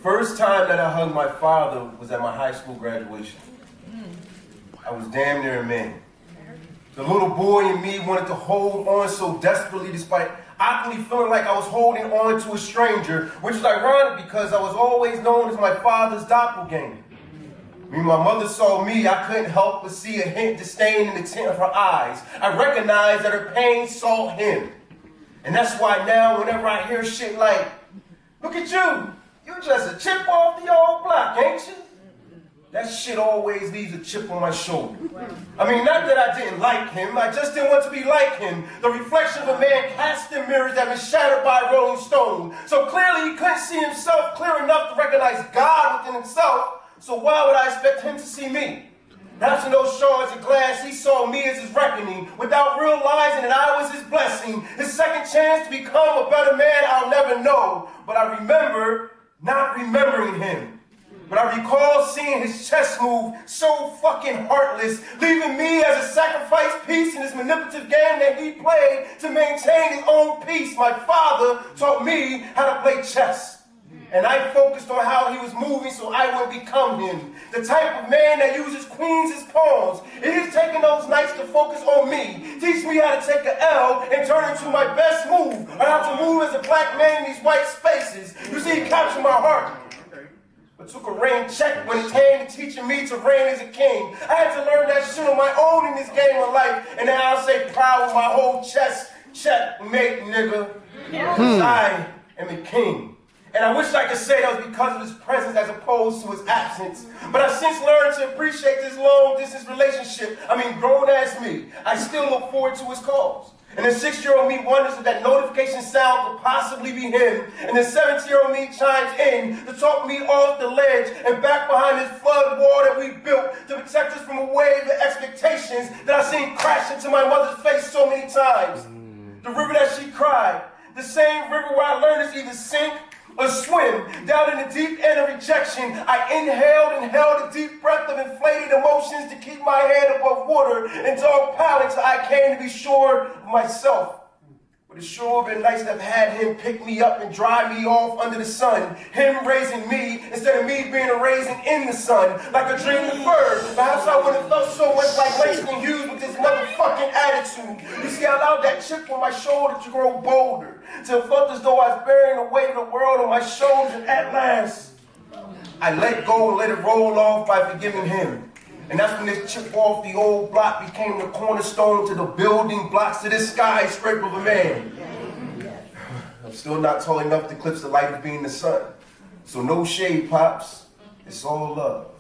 first time that I hugged my father was at my high school graduation. I was damn near a man. The little boy in me wanted to hold on so desperately despite awkwardly feeling like I was holding on to a stranger, which was ironic because I was always known as my father's doppelganger. When my mother saw me, I couldn't help but see a hint of disdain in the tint of her eyes. I recognized that her pain saw him. And that's why now whenever I hear shit like, "Look at you, you just a chip off the old block, ain't you?" That shit always leaves a chip on my shoulder. I mean, not that I didn't like him, I just didn't want to be like him. The reflection of a man cast in mirrors that was shattered by a rolling stone. So clearly he couldn't see himself clear enough to recognize God within himself, so why would I expect him to see me? Perhaps in those shards of glass, he saw me as his reckoning, without realizing that I was his blessing, his second chance to become a better man I'll never know. But I remember not remembering him. But I recall seeing his chest move so fucking heartless, leaving me as a sacrifice piece in this manipulative game that he played to maintain his own peace. My father taught me how to play chess. And I focused on how he was moving so I would become him. The type of man that uses queens as pawns. He's taking those nights to focus on me. Teach me how to take an L and turn it into my best move. Or how to move as a black man in these white spaces. You see, he captured my heart. But took a rain check when it came to teaching me to reign as a king. I had to learn that shit on my own in this game of life. And now I'll say proud with my whole chest, checkmate, nigga. Because I am a king. And I wish I could say that was because of his presence as opposed to his absence. But I've since learned to appreciate this long-distance relationship. I mean, grown-ass me. I still look forward to his calls. And the 6-year-old me wonders if that notification sound could possibly be him. And the 17-year-old me chimes in to talk me off the ledge and back behind this flood wall that we built to protect us from a wave of expectations that I've seen crash into my mother's face so many times. The river that she cried. The same river where I learned to either sink or swim. Down in the deep end of rejection, I inhaled and held a deep breath of inflated emotions to keep my head above water and dog paddling till I came to be sure of myself. But it sure would have been nice to have had him pick me up and dry me off under the sun. Him raising me instead of me being a raisin in the sun. Like a dream deferred. Perhaps I would have felt so much like Langston Hughes with this motherfucking attitude. You see, I allowed that chip on my shoulder to grow bolder. Till it felt as though I was bearing the weight of the world on my shoulders, and at last, I let go and let it roll off by forgiving him. And that's when this chip off the old block became the cornerstone to the building blocks to this skyscraper of a man. I'm still not tall enough to eclipse the light of being the sun. So no shade, Pops. It's all love.